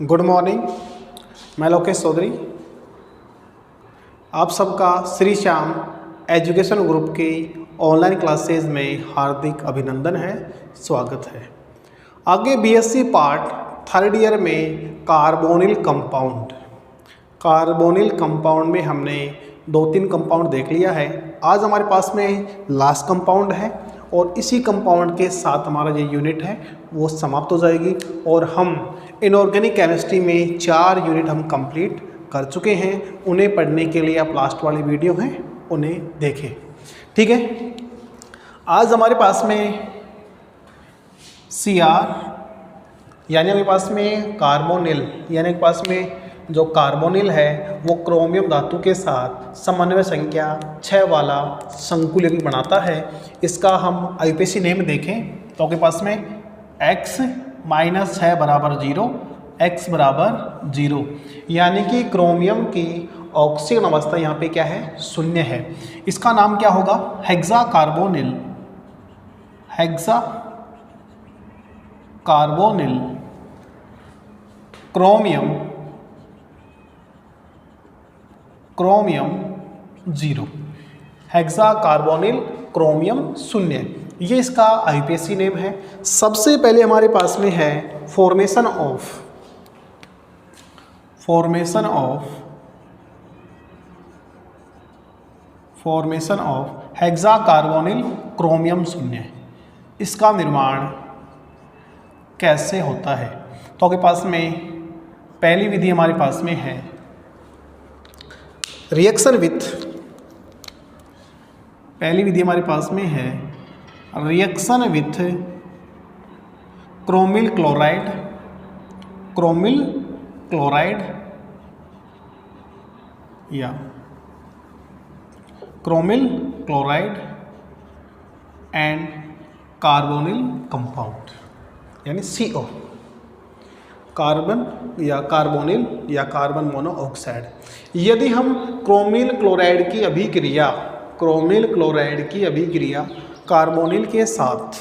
Good morning. मैं लोकेश चौधरी, आप सबका श्री श्याम एजुकेशन ग्रुप की ऑनलाइन क्लासेज में हार्दिक अभिनंदन है, स्वागत है। आगे बीएससी पार्ट थर्ड ईयर में कार्बोनिल कंपाउंड में हमने 2-3 कंपाउंड देख लिया है। आज हमारे पास में लास्ट कंपाउंड है और इसी कंपाउंड के साथ हमारा जो यूनिट है वो समाप्त हो जाएगी और हम इनऑर्गेनिक केमिस्ट्री में 4 यूनिट हम कंप्लीट कर चुके हैं। उन्हें पढ़ने के लिए आप लास्ट वाली वीडियो हैं उन्हें देखें, ठीक है। आज हमारे पास में CR यानी हमारे पास में कार्बोनिल यानी पास में जो कार्बोनिल है वो क्रोमियम धातु के साथ समन्वय संख्या 6 वाला संकुल यौगिक बनाता है। इसका हम आईपीसी नेम देखें तो आपके पास में x - 6 = 0, x = 0, यानी कि क्रोमियम की ऑक्सीजन अवस्था यहाँ पे क्या है, 0 है। इसका नाम क्या होगा, hexa carbonyl chromium 0, hexa carbonyl chromium 0, ये इसका आईपीसी नेम है। सबसे पहले हमारे पास में है formation of hexa carbonyl chromium 0। इसका निर्माण कैसे होता है, तो आपके पास में पहली विधि हमारे पास में है reaction with chromyl chloride and carbonyl compound यानी CO, कार्बोनिल या कार्बन मोनोऑक्साइड। यदि हम क्रोमिल क्लोराइड की अभिक्रिया कार्बोनिल के साथ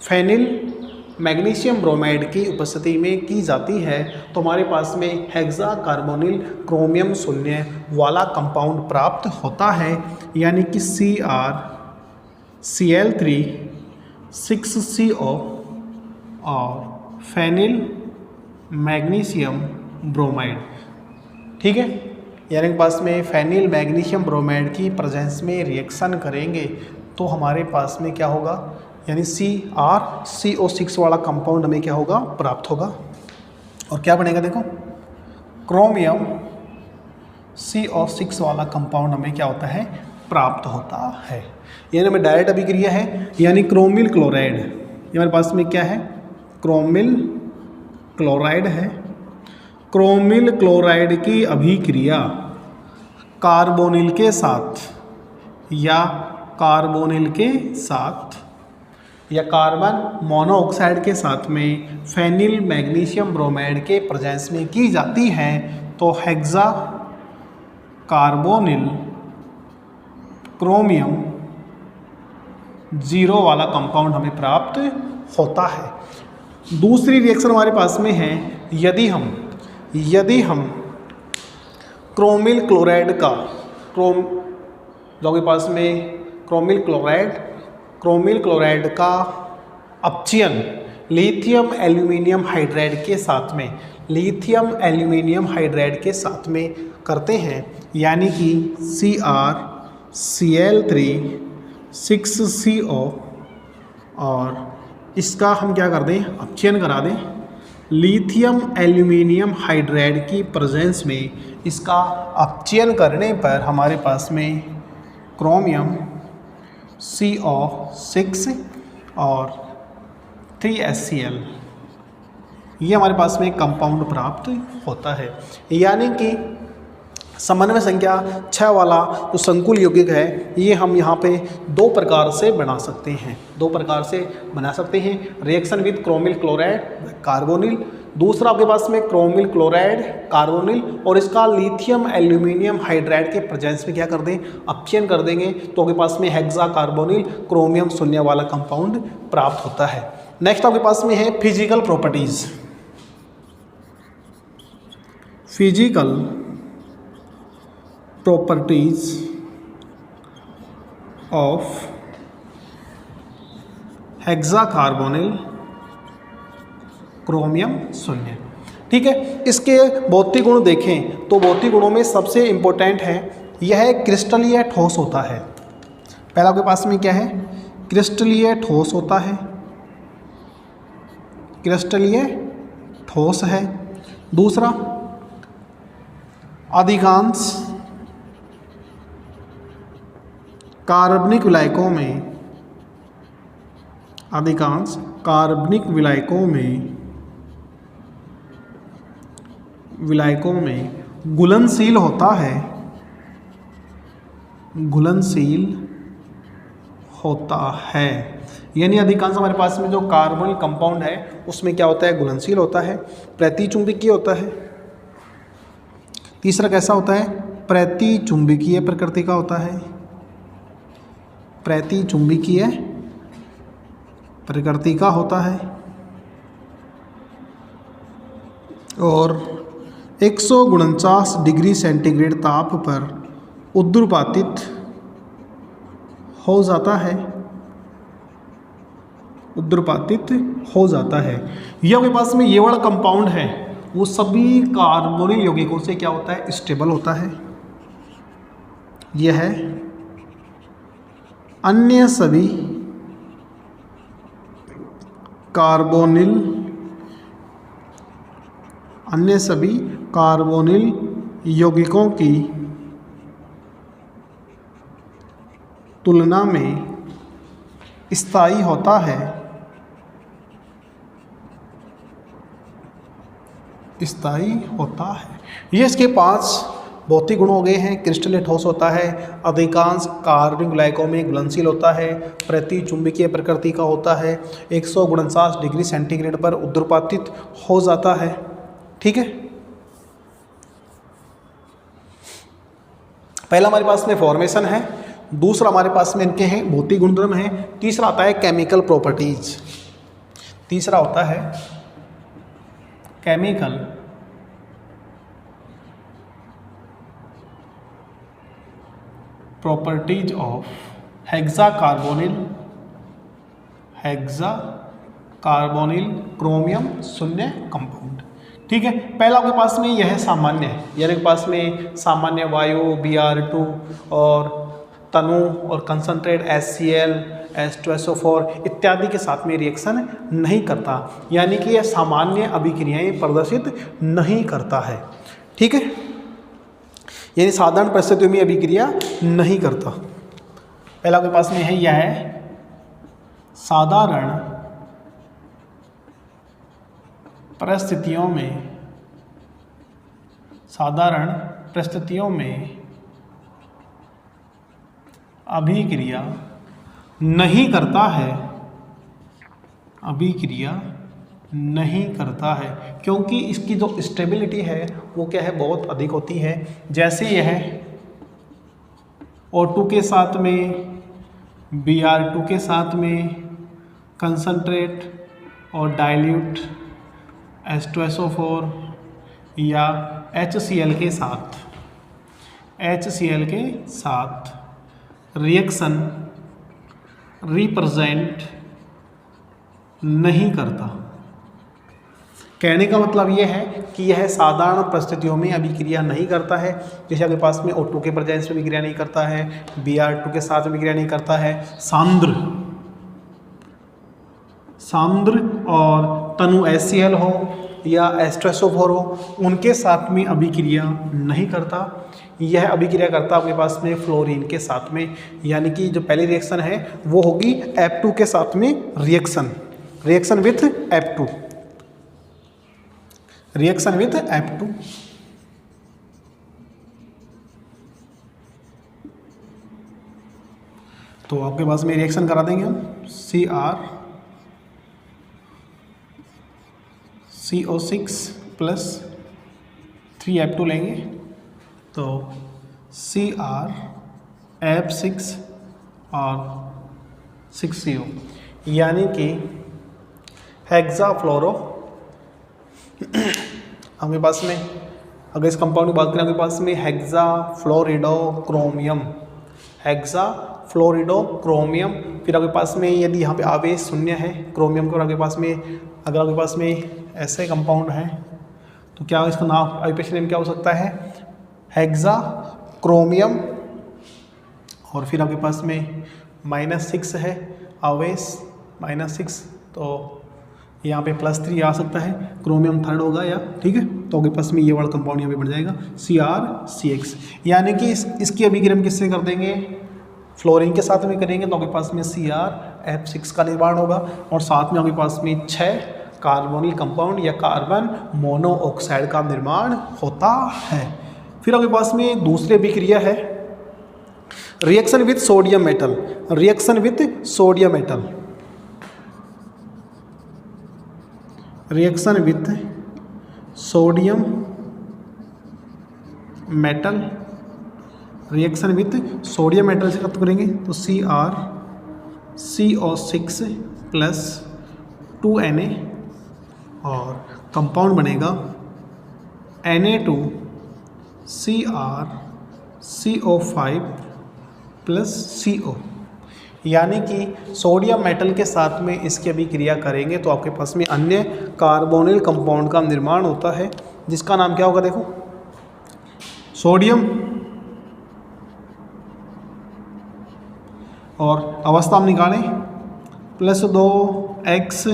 फेनिल मैग्नीशियम ब्रोमाइड की उपस्थिति में की जाती है तो हमारे पास में हेक्सा कार्बोनिल क्रोमियम 0 वाला कंपाउंड प्राप्त होता है, यानी कि CrCl3 6CO और फेनिल मैग्नीशियम ब्रोमाइड, ठीक है। यानी कि पास में फेनिल मैग्नीशियम ब्रोमाइड की प्रेजेंस में रिएक्शन करेंगे तो हमारे पास में क्या होगा, यानी CrCO6 वाला कंपाउंड हमें क्या होगा, प्राप्त होगा। और क्या बनेगा, देखो क्रोमियम CO6 वाला कंपाउंड हमें क्या होता है, प्राप्त होता है। यानी हमें डायरेक्ट अभिक्रिया है, यानी क्रोमिल क्लोराइड, हमारे पास में क्या है, क्रोमिल क्लोराइड है। क्रोमिल क्लोराइड की अभिक्रिया कार्बोनिल के साथ या कार्बन मोनोऑक्साइड के साथ में फेनिल मैग्नीशियम ब्रोमाइड के प्रेजेंस में की जाती है तो हेक्सा कार्बोनिल क्रोमियम 0 वाला कंपाउंड हमें प्राप्त होता है। दूसरी रिएक्शन हमारे पास में है, यदि हम क्रोमिल क्लोराइड का जो के पास में क्रोमिल क्लोराइड का अपचयन लिथियम एल्यूमिनियम हाइड्राइड के साथ में करते हैं, यानी कि CrCl3 6CO और इसका हम क्या कर दें, अपचयन करा दें। लिथियम एल्यूमिनियम हाइड्राइड की प्रेजेंस में इसका अपचयन करने पर हमारे पास में क्रोमियम CO6 और 3HCl ये हमारे पास में कंपाउंड प्राप्त होता है। यानी कि समन्वय संख्या 6 वाला जो संकुल यौगिक है ये हम यहाँ पे 2 प्रकार से बना सकते हैं। Reaction with chromyl chloride carbonyl, दूसरा आपके पास में क्रोमिल क्लोराइड कार्बोनिल और इसका लिथियम एल्यूमिनियम हाइड्राइड के प्रेजेंस में क्या कर दें, अपचयन कर देंगे तो आपके पास में हेक्सा कार्बोनिल क्रोमियम 0 वाला कंपाउंड प्राप्त होता है। नेक्स्ट आपके पास में है physical properties. Physical properties of hexacarbonyl chromium 0। ठीक है, इसके भौतिक गुण देखें तो भौतिक गुणों में सबसे इम्पोर्टेंट है यह क्रिस्टलीय ठोस होता है। पहला आपके पास में क्या है, क्रिस्टलीय ठोस होता है, क्रिस्टलीय ठोस है। दूसरा, अधिकांश कार्बनिक विलायकों में, अधिकांश कार्बनिक विलायकों में घुलनशील होता है, घुलनशील होता है। यानी अधिकांश हमारे पास में जो कार्बोनिल कंपाउंड है उसमें क्या होता है, घुलनशील होता है, प्रतिचुंबकीय होता है। तीसरा कैसा होता है, प्रतिचुंबकीय प्रकृति का होता है, प्रतिचुंबकीय प्रकृति का होता है। और 149 डिग्री सेंटीग्रेड ताप पर उद्दुरपातित हो जाता है, उद्दुरपातित हो जाता है। यह आपके पास में ये वाला कंपाउंड है वो सभी कार्बोनिल यौगिकों से क्या होता है, स्टेबल होता है। यह अन्य सभी कार्बोनिल यौगिकों की तुलना में स्थायी होता है, स्थायी होता है। ये इसके 5 भौतिक गुण हो गए हैं। क्रिस्टलीय ठोस होता है, अधिकांश कार्बनिक विलायकों में घुलनशील होता है, प्रतिचुंबकीय प्रकृति का होता है, 149 डिग्री सेंटीग्रेड पर उद्दुरपातित हो जाता है। ठीक है, पहला हमारे पास में फॉर्मेशन है, दूसरा हमारे पास में इनके हैं भौतिक गुणधर्म है, तीसरा आता है केमिकल प्रॉपर्टीज, तीसरा होता है chemical properties of hexacarbonyl chromium 0 compound. ठीक है, पहला आपके पास में यह सामान्य है, यानी आपके पास में सामान्य वायु Br2 और तनु और कंसंट्रेट HCl H2SO4 इत्यादि के साथ में रिएक्शन नहीं करता, यानी कि यह सामान्य अभिक्रियाएं प्रदर्शित नहीं करता है। ठीक है, यानी साधारण परिस्थितियों में अभिक्रिया नहीं करता। पहला आपके पास में है यह है साधारण परिस्थितियों में अभिक्रिया नहीं करता है, अभिक्रिया नहीं करता है, क्योंकि इसकी जो स्टेबिलिटी है वो क्या है, बहुत अधिक होती है। जैसे यह O2 के साथ में, Br2 के साथ में, कंसंट्रेट और डाइल्यूट H2SO4 या HCl के साथ रिएक्शन रिप्रेजेंट नहीं करता। कहने का मतलब यह है कि यह साधारण परिस्थितियों में अभिक्रिया नहीं करता है। जैसे आपके पास में O2 के प्रेजेंस में अभिक्रिया नहीं करता है, Br2 के साथ अभिक्रिया नहीं करता है, सांद्र और तनु HCl हो या H2SO4 हो, उनके साथ में अभिक्रिया नहीं करता। यह अभिक्रिया करता आपके पास में फ्लोरीन के साथ में, यानी कि जो पहली रिएक्शन है वो होगी F2 के साथ में reaction with F2, reaction with F2। तो आपके पास में रिएक्शन करा देंगे हम CO6 प्लस 3F2 लेंगे, तो CrF6 और 6CO, यानी कि हेक्साफ्लोरो। आपके पास में अगर इस कंपाउंड की बात करें आपके पास में हेक्सा फ्लोरिडोक्रोमियम, हेक्सा फ्लोरिडोक्रोमियम। फिर आपके पास में यदि यहाँ पे आवेश शून्य है क्रोमियम के, और आपके पास में अगर आपके पास में ऐसे कंपाउंड हैं तो क्या इसका नाम आईयूपीएसी नेम क्या हो सकता है, हेक्सा क्रोमियम। और फिर आपके पास में -6 है आवेश, -6, तो यहाँ पे +3 आ सकता है, क्रोमियम थर्ड होगा या, ठीक है। तो आपके पास में ये वाला कंपाउंड यहाँ पे बढ़ जाएगा CrCX, यानी कि इसकी अभिक्रिया किससे कर देंगे, फ्लोरीन के साथ में करेंगे तो आपके पास में CrF6 का निर्माण होगा, और साथ में आपके पास में 6 कार्बोनिल कंपाउंड या कार्बन मोनोऑक्साइड का निर्माण होता है। फिर आपके पास में दूसरी अभिक्रिया है reaction with sodium metal, reaction with sodium metal, reaction with sodium metal, reaction with sodium metal से खत्म करेंगे तो CrCO6 + 2Na, और कंपाउंड बनेगा Na2CrCO5 + CO, यानी कि सोडियम मेटल के साथ में इसकी अभिक्रिया करेंगे तो आपके पास में अन्य कार्बोनिल कंपाउंड का निर्माण होता है, जिसका नाम क्या होगा, देखो सोडियम, और अवस्था हम निकालें +2x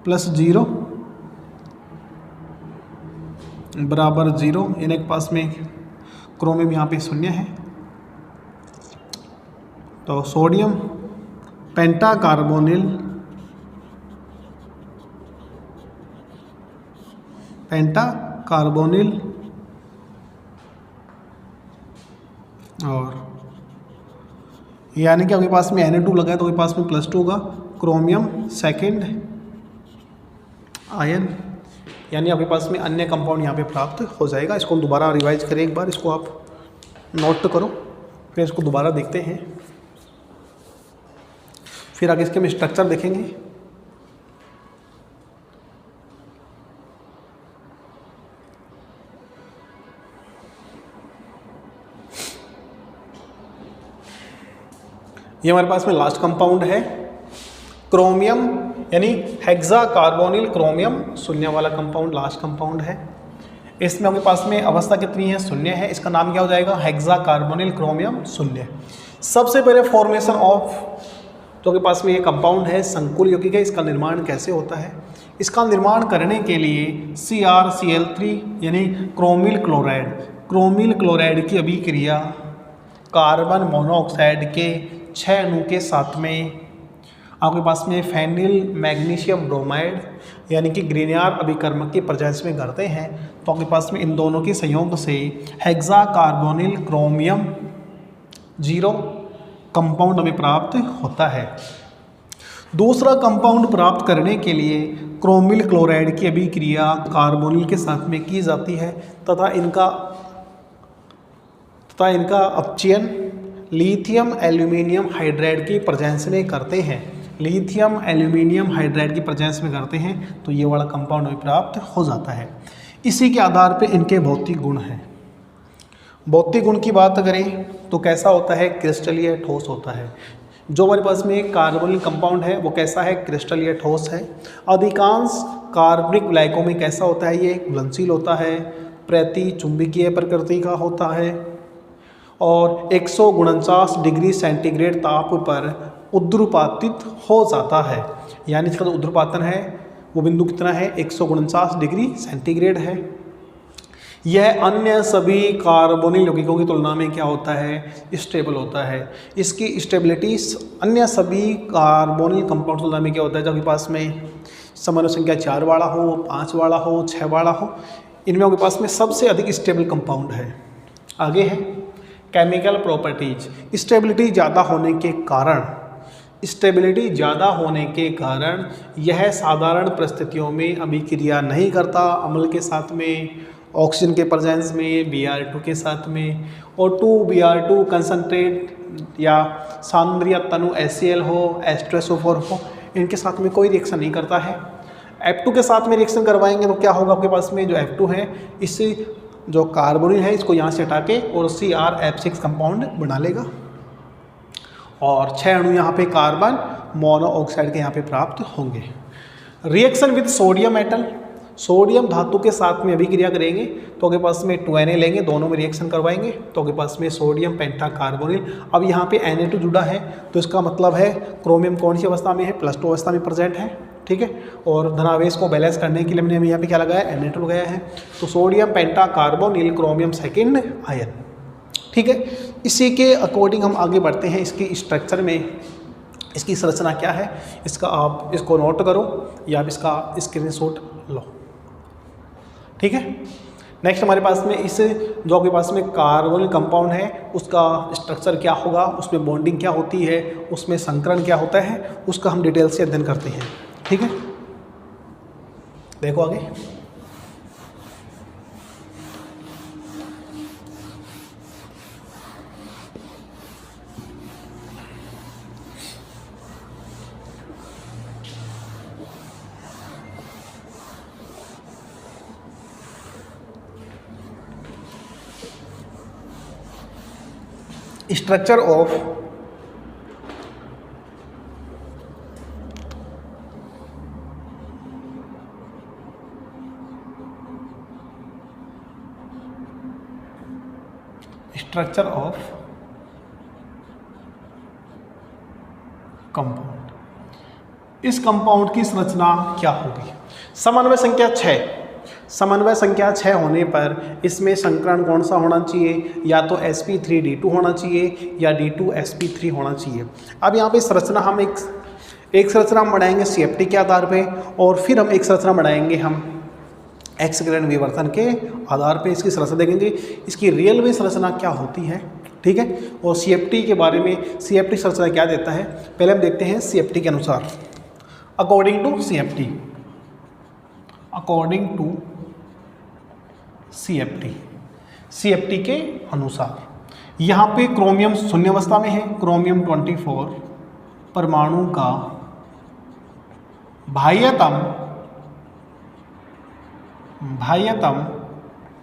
+ 0 बराबर 0, यानी के पास में क्रोमियम यहाँ पे शून्य है, तो सोडियम पेंटाकार्बोनिल, पेंटाकार्बोनिल, और यानी कि आपके पास में Na2 लगा है तो आपके पास में +2 होगा, क्रोमियम सेकंड आयन, यानी आपके पास में अन्य कंपाउंड यहाँ पे प्राप्त हो जाएगा। इसको हम दोबारा रिवाइज करें एक बार, इसको आप नोट करो, फिर इसको दोबारा देखते हैं, फिर आगे इसके हम स्ट्रक्चर देखेंगे। ये हमारे पास में लास्ट कंपाउंड है क्रोमियम, यानी हेक्सा कार्बोनिल क्रोमियम, शून्य वाला कंपाउंड लास्ट कंपाउंड है। इसमें आपके पास में अवस्था कितनी है, शून्य है, इसका नाम क्या हो जाएगा, हेक्सा कार्बोनिल क्रोमियम शून्य। सबसे पहले फॉर्मेशन ऑफ तो आपके पास में ये कंपाउंड है संकुल यौगिक है, इसका निर्माण कैसे होता है, इसका निर्माण करने के लिए CrCl3 यानी क्रोमिल क्लोराइड, क्रोमिल क्लोराइड की अभिक्रिया कार्बन मोनोऑक्साइड के 6 अणु के साथ में आपके पास में फेनिल मैग्नीशियम ब्रोमाइड यानी कि ग्रीनियर अभिकर्मक की प्रेजेंस में करते हैं, तो आपके पास में इन दोनों के संयोग से हेक्सा कार्बोनिल क्रोमियम 0 कंपाउंड हमें प्राप्त होता है। दूसरा कंपाउंड प्राप्त करने के लिए क्रोमिल क्लोराइड की अभिक्रिया कार्बोनिल के साथ में की जाती है तथा इनका अपचयन लिथियम एल्यूमिनियम हाइड्राइड की प्रेजेंस में करते हैं, लिथियम एल्यूमिनियम हाइड्राइड की प्रेजेंस में करते हैं, तो ये वाला कंपाउंड हमें प्राप्त हो जाता है। इसी के आधार पे इनके भौतिक गुण हैं। भौतिक गुण की बात करें तो कैसा होता है, क्रिस्टलीय ठोस होता है। जो हमारे पास में कार्बोनिल कंपाउंड है वो कैसा है, क्रिस्टलीय ठोस है। अधिकांश कार्बनिक विलायकों में कैसा होता है, ये घुलनशील होता है, प्रति चुंबकीय प्रकृति का होता है और 149 डिग्री सेंटीग्रेड ताप पर उद्रुपातित हो जाता है। यानी इसका जो उद्रुपातन है वो बिंदु कितना है, 149 डिग्री सेंटीग्रेड है। यह अन्य सभी कार्बोनिल यौगिकों की तुलना में क्या होता है, स्टेबल होता है। इसकी स्टेबिलिटी अन्य सभी कार्बोनिल कंपाउंड की तुलना में क्या होता है, जब आपके पास में समन्वय संख्या 4 वाला हो, 5 वाला हो, 6 वाला हो, इनमें आपके पास में सबसे अधिक स्टेबल कंपाउंड है। आगे है केमिकल प्रॉपर्टीज। स्टेबिलिटी ज़्यादा होने के कारण यह साधारण परिस्थितियों में अभिक्रिया नहीं करता अम्ल के साथ में, ऑक्सीजन के प्रेजेंस में, Br2 के साथ में, और 2Br2 कंसनट्रेट या सांद्र तनु HCl हो, H2SO4 हो, इनके साथ में कोई रिएक्शन नहीं करता है। F2 के साथ में रिएक्शन करवाएंगे तो क्या होगा, आपके पास में जो F2 है इससे जो कार्बोनिल है इसको यहाँ से हटा के और CrF6 कंपाउंड बना लेगा और 6 अणु यहाँ पे कार्बन मोनोऑक्साइड के यहाँ पे प्राप्त होंगे। Reaction with sodium metal, sodium धातु के साथ में अभिक्रिया करेंगे तो आपके पास में 2Na लेंगे, दोनों में रिएक्शन करवाएंगे तो आपके पास में सोडियम पेंटाकार्बोनिल। अब यहाँ पे Na2 जुड़ा है तो इसका मतलब है क्रोमियम कौन सी अवस्था में है, +2 अवस्था में प्रेजेंट है, ठीक है। और धनावेश को बैलेंस करने के लिए हमने यहाँ पे क्या लगाया, Na2 लगाया है। तो सोडियम पेंटाकार्बोनिल क्रोमियम सेकेंड आयन, ठीक है। इसी के अकॉर्डिंग हम आगे बढ़ते हैं। इसकी स्ट्रक्चर में इसकी संरचना क्या है, इसका आप इसको नोट करो या आप इसका स्क्रीनशॉट लो, ठीक है। नेक्स्ट हमारे पास में इस जो आपके पास में कार्बोनिल कंपाउंड है उसका स्ट्रक्चर क्या होगा, उसमें बॉन्डिंग क्या होती है, उसमें संकरण क्या होता है, उसका हम डिटेल से अध्ययन करते हैं, ठीक है। देखो आगे, स्ट्रक्चर ऑफ कंपाउंड। इस कंपाउंड की संरचना क्या होगी। समन्वय संख्या 6, समन्वय संख्या 6 होने पर इसमें संकरण कौन सा होना चाहिए, या तो sp3d2 होना चाहिए या d2sp3 होना चाहिए। अब यहाँ पे संरचना हम एक संरचना हम बनाएंगे CFT के आधार पे और फिर हम एक संरचना बनाएंगे हम एक्स किरण विवर्तन के आधार पे इसकी संरचना देखेंगे, इसकी रियल में संरचना क्या होती है, ठीक है। और CFT के बारे में CFT संरचना क्या देता है पहले हम देखते हैं। CFT के अनुसार अकॉर्डिंग टू CFT के अनुसार यहाँ पे क्रोमियम शून्य अवस्था में है, क्रोमियम 24 परमाणु का बाह्यतम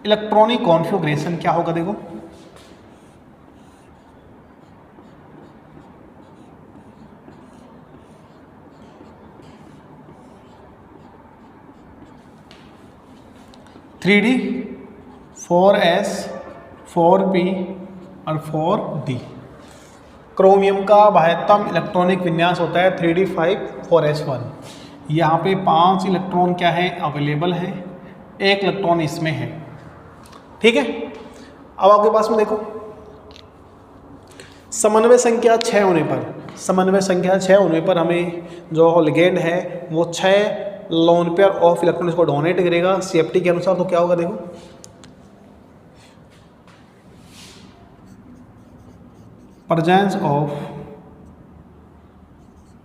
इलेक्ट्रॉनिक कॉन्फ़िगरेशन क्या होगा, देखो (3D) 4s 4p और 4d। क्रोमियम का बाह्यतम इलेक्ट्रॉनिक विन्यास होता है 3d 5 4s1। यहाँ पे 5 इलेक्ट्रॉन क्या है अवेलेबल है, 1 इलेक्ट्रॉन इसमें है, ठीक है। अब आपके पास में देखो समन्वय संख्या 6 होने पर हमें जो लिगेंड है वो 6 लोन पेयर ऑफ इलेक्ट्रॉन को डोनेट करेगा CFT के अनुसार। तो क्या होगा देखो, प्रेजेंस ऑफ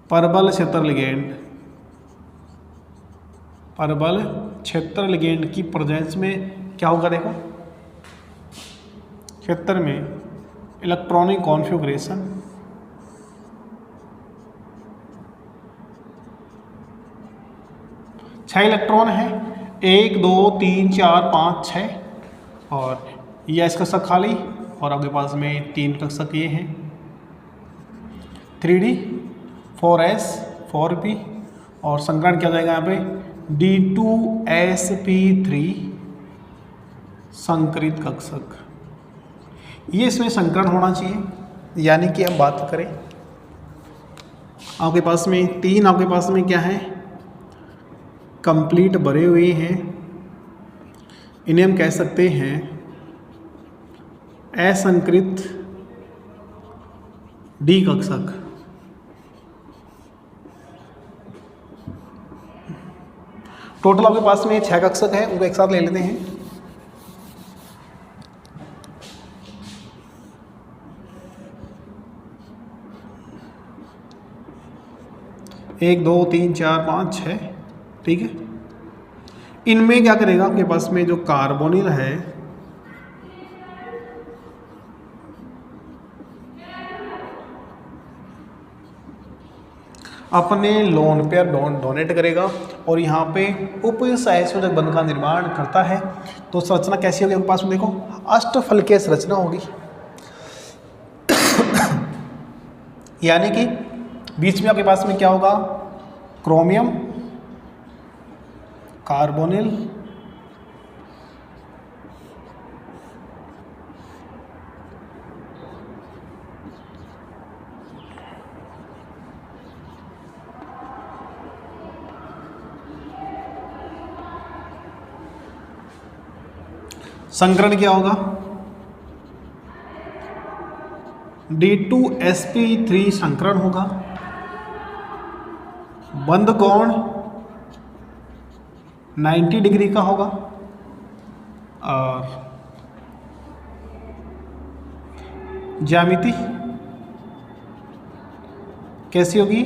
परबल क्षेत्र लिगेंड की प्रेजेंस में क्या होगा देखो, क्षेत्र में इलेक्ट्रॉनिक कॉन्फ़िगरेशन 6 इलेक्ट्रॉन है, 1 2 3 4 5 6 और यह इसका कक्षक खाली और आपके पास में 3 कक्षक ये हैं 3D 4s 4p और संकरण क्या जाएगा यहाँ पे d2sp3 संकरित कक्षक। ये इसमें संकरण होना चाहिए। यानी कि हम बात करें आपके पास में 3 आपके पास में क्या है कंप्लीट भरे हुए हैं, इन्हें हम कह सकते हैं असंकृत D कक्षक। टोटल आपके पास में 6 कक्षक है, उनको एक साथ ले लेते हैं। एक 2 3 4 5 6, ठीक है। इनमें क्या करेगा आपके पास में जो कार्बोनिल है अपने लोन पेयर डोनेट करेगा और यहाँ पे उप सहसंयोजक बंध का निर्माण करता है। तो संरचना कैसी होगी आपके पास में, देखो अष्टफलकीय संरचना होगी। यानी कि बीच में आपके पास में क्या होगा, क्रोमियम, कार्बोनिल, संकरण क्या होगा, D2sp3 संकरण होगा। बंध कोण 90 डिग्री का होगा और ज्यामिति कैसी होगी,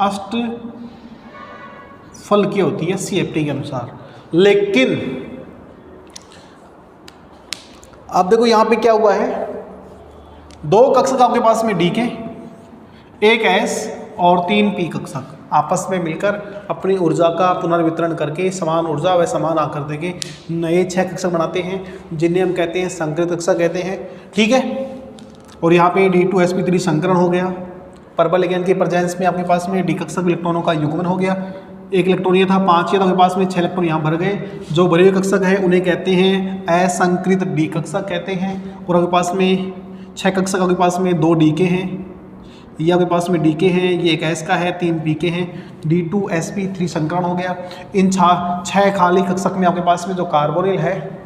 अष्टफलकीय होती है CFT के अनुसार। लेकिन अब देखो यहाँ पे क्या हुआ है, दो कक्षक आपके पास में D के, एक S और 3 P कक्षक आपस में मिलकर अपनी ऊर्जा का पुनर्वितरण करके समान ऊर्जा व समान आकृति के नए 6 कक्षक बनाते हैं, जिन्हें हम कहते हैं संकरित कक्षक कहते हैं। ठीक है, और यहाँ पे D2sp3 संकरण हो गया। परबल लिगैंड के प्रेजेंस में आपके पास में D कक्षक इलेक्ट्रॉनों का युग्मन हो गया। एक इलेक्ट्रॉन ये था 5 तो आपके पास में 6 इलेक्ट्रॉन यहाँ भर गए। जो भरे हुए कक्षक है उन्हें कहते हैं असंकृत D कक्षक कहते हैं। और आपके पास में 6 कक्षक आपके पास में 2 D के हैं, ये आपके पास में D के हैं, ये एक S का है, 3 P के हैं। D2sp3 संकरण हो गया। इन 6 खाली कक्षक में आपके पास में जो कार्बोनिल है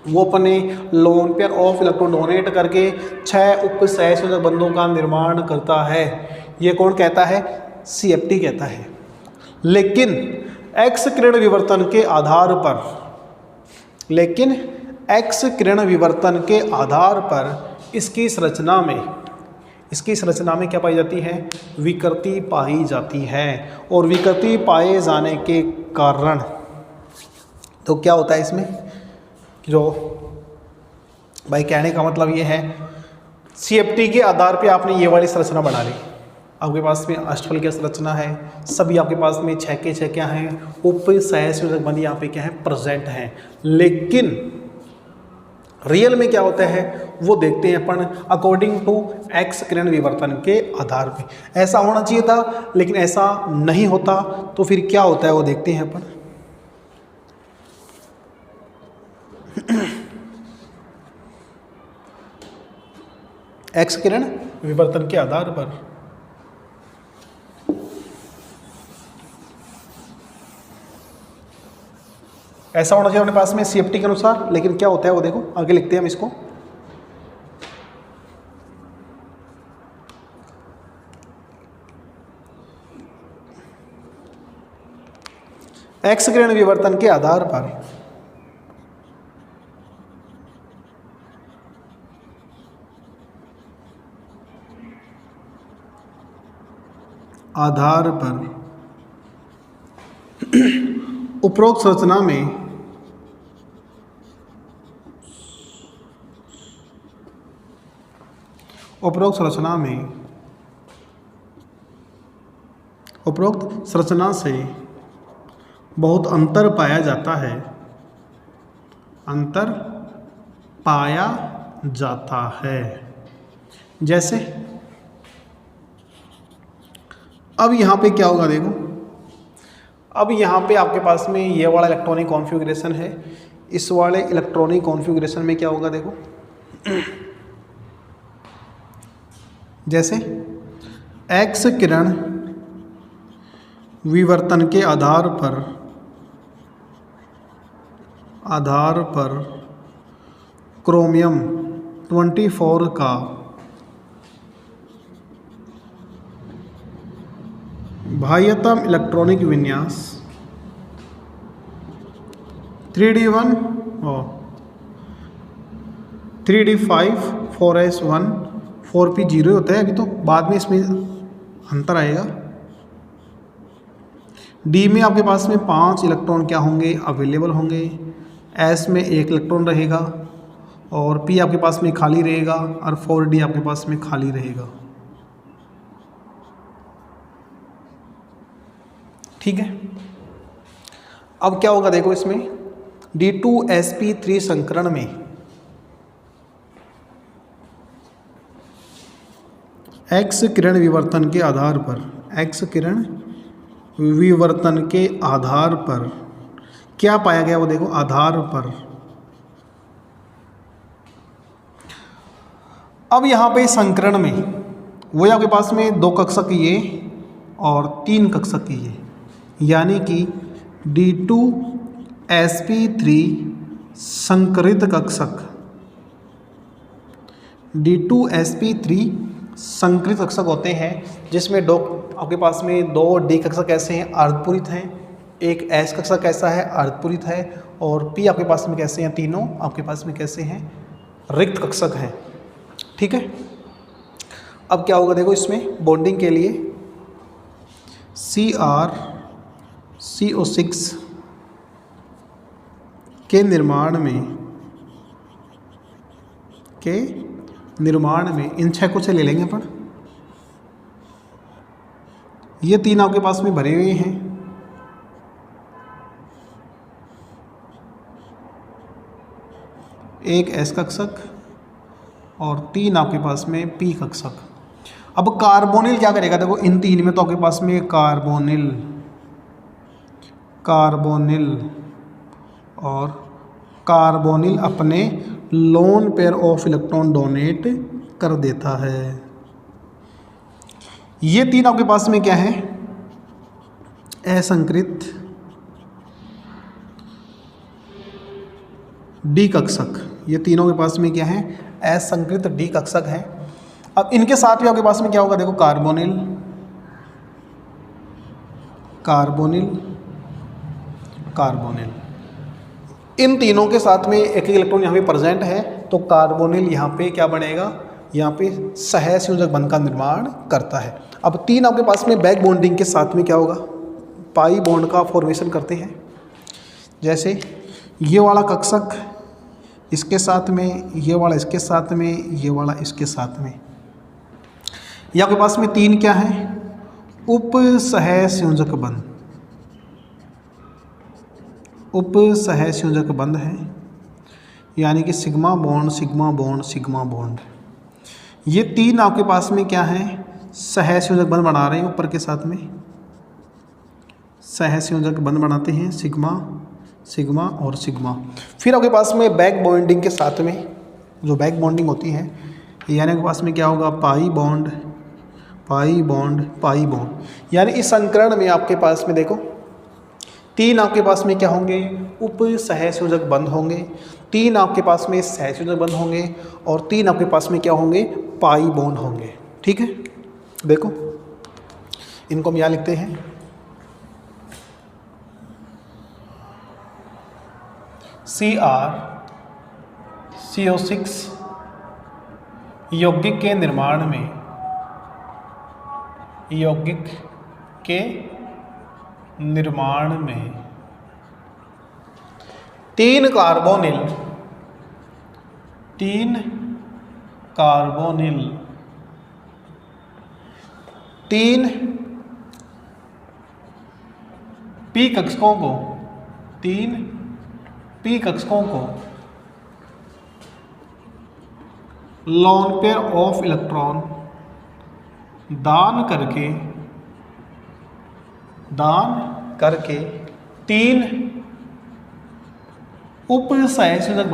वो अपने lone pair of electron donate करके 6 उप सहसंयोजक बंधों का निर्माण करता है। ये कौन कहता है, CFT कहता है। लेकिन एक्स किरण विवर्तन के आधार पर इसकी संरचना में क्या पाई जाती है, विकृति पाई जाती है। और विकृति पाए जाने के कारण तो क्या होता है इसमें, जो भाई कहने का मतलब ये है, CFT के आधार पे आपने ये वाली संरचना बना ली। आपके पास में अष्टफलकीय संरचना है, सभी आपके पास में 6 के 6 क्या हैं, उप सहसंयोजक बंध यहाँ पे क्या है, प्रेजेंट हैं। लेकिन रियल में क्या होता है वो देखते हैं अपन अकॉर्डिंग टू एक्स किरण विवर्तन के आधार पे। ऐसा होना चाहिए था लेकिन ऐसा नहीं होता, तो फिर क्या होता है वो देखते हैं अपन। एक्स किरण विवर्तन के आधार पर ऐसा होना चाहिए अपने पास में CFT के अनुसार, लेकिन क्या होता है वो देखो, आगे लिखते हैं हम इसको। एक्स किरण विवर्तन के आधार पर उपरोक्त संरचना में उपरोक्त संरचना से बहुत अंतर पाया जाता है। जैसे अब यहाँ पे क्या होगा देखो, अब यहाँ पे आपके पास में ये वाला इलेक्ट्रॉनिक कॉन्फ़िगरेशन है। इस वाले इलेक्ट्रॉनिक कॉन्फ़िगरेशन में क्या होगा देखो, जैसे एक्स किरण विवर्तन के आधार पर क्रोमियम 24 का बाह्यतम इलेक्ट्रॉनिक विन्यास 3D1 और 3D5 4S1 4P0 होता है। अभी तो बाद में इसमें अंतर आएगा। D में आपके पास में 5 इलेक्ट्रॉन क्या होंगे, अवेलेबल होंगे। S में 1 इलेक्ट्रॉन रहेगा और P आपके पास में खाली रहेगा और 4D आपके पास में खाली रहेगा। ठीक है। अब क्या होगा देखो इसमें, D2sp3 संकरण में एक्स किरण विवर्तन के आधार पर, एक्स किरण विवर्तन के आधार पर क्या पाया गया, वो देखो आधार पर। अब यहाँ पे संकरण में वो आपके पास में 2 कक्षक ये और 3 कक्षक ये, यानी कि D2sp3 संकरित कक्षक, D2sp3 संकरित कक्षक होते हैं, जिसमें आपके पास में 2 D कक्षक ऐसे हैं अर्धपूरित हैं, एक S कक्षक ऐसा है अर्धपूरित है, और P आपके पास में कैसे हैं, तीनों आपके पास में कैसे हैं, रिक्त कक्षक हैं। ठीक है। अब क्या होगा देखो इसमें बॉन्डिंग के लिए CrCO6 के निर्माण में इन 6 को से ले लेंगे अपन। ये 3 आपके पास में भरे हुए हैं, एक S कक्षक और 3 आपके पास में P कक्षक। अब कार्बोनिल क्या करेगा देखो, इन 3 में तो आपके पास में कार्बोनिल अपने lone pair of electron donate कर देता है। ये 3 आपके पास में क्या है, असंकृत डी कक्षक। ये तीनों के पास में क्या है, असंकृत डी कक्षक है। अब इनके साथ भी आपके पास में क्या होगा देखो, कार्बोनिल इन तीनों के साथ में एक इलेक्ट्रॉन यहाँ पे प्रेजेंट है, तो कार्बोनिल यहाँ पे क्या बनेगा, यहाँ पे सहसंयोजक बंध का निर्माण करता है। अब 3 आपके पास में बैक बॉन्डिंग के साथ में क्या होगा, पाई बॉन्ड का फॉर्मेशन करते हैं। जैसे ये वाला कक्षक इसके साथ में, ये वाला इसके साथ में, ये वाला इसके साथ में, ये आपके पास में 3 क्या है, उप सहसंयोजक बंध है, यानी कि sigma bond sigma bond sigma bond. ये 3 आपके पास में क्या है, सहसंयोजक बंध बना रहे हैं, ऊपर के साथ में सहसंयोजक बंध बनाते हैं, सिग्मा सिग्मा और सिग्मा। फिर आपके पास में बैक बॉन्डिंग के साथ में जो बैक बॉन्डिंग होती है, यानी आपके पास में क्या होगा, pi bond pi bond pi bond. यानी इस संकरण में आपके पास में देखो 3 आपके पास में क्या होंगे, उप सहसंयोजक बंध होंगे, 3 आपके पास में सहसंयोजक बंध होंगे, और 3 आपके पास में क्या होंगे, पाई बॉन्ड होंगे। ठीक है, देखो इनको हम यहाँ लिखते हैं, CrCO6 यौगिक के निर्माण में 3 कार्बोनिल 3 पी कक्षकों को 3 पी कक्षकों को लोन पेयर ऑफ इलेक्ट्रॉन दान करके 3 उप सहसंयोजक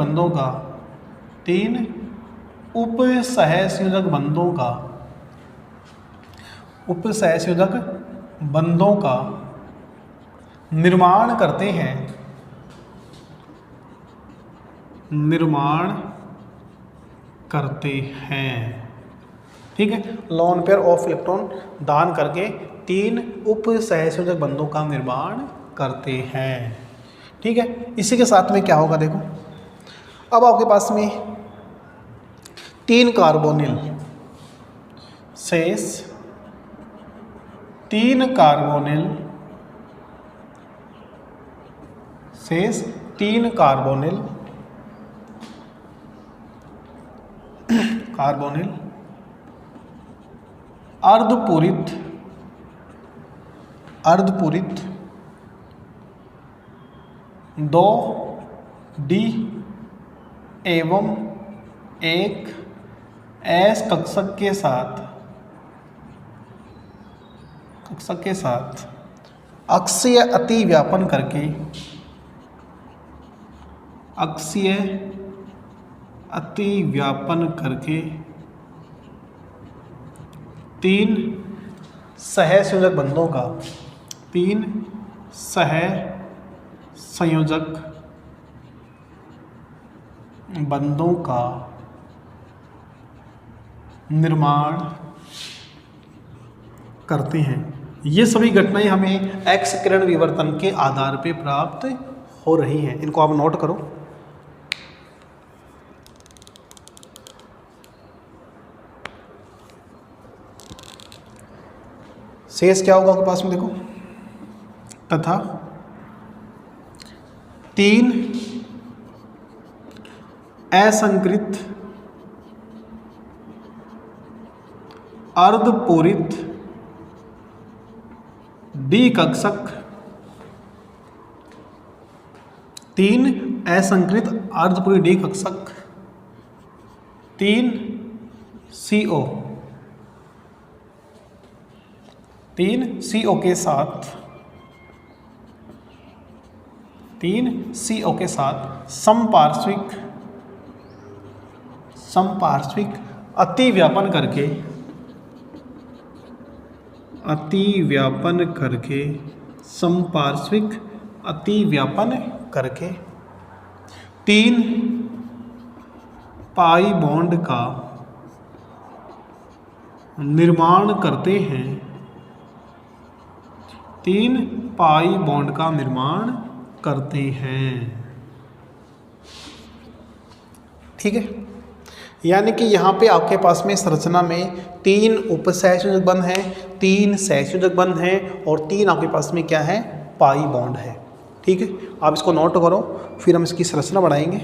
बंधों का निर्माण करते हैं। ठीक है, लोन पेयर ऑफ इलेक्ट्रॉन दान करके 3 उप सहसंयोजक बंधों का निर्माण करते हैं। ठीक है, इसी के साथ में क्या होगा देखो, अब आपके पास में 3 कार्बोनिल शेष 3 कार्बोनिल अर्धपूरित 2 डी एवं एक एस कक्षक के साथ अक्षीय अतिव्यापन करके 3 सहसंयोजक बंधों का निर्माण करते हैं। ये सभी घटनाएं हमें एक्स किरण विवर्तन के आधार पर प्राप्त हो रही हैं। इनको आप नोट करो। शेष क्या होगा आपके पास में, देखो, तथा 3 असंकृत अर्धपूरित डी कक्षक 3 असंकृत अर्धपूरित डी कक्षक 3 CO के साथ समपार्श्विक अतिव्यापन करके 3 पाई बॉन्ड का निर्माण करते हैं। 3 पाई बॉन्ड का निर्माण करते हैं। ठीक है, यानी कि यहाँ पे आपके पास में संरचना में 3 उपसहसंयोजक बंध हैं, 3 सहसंयोजक बंध हैं और 3 आपके पास में क्या है, पाई बॉन्ड है। ठीक है, आप इसको नोट करो, फिर हम इसकी संरचना बढ़ाएंगे।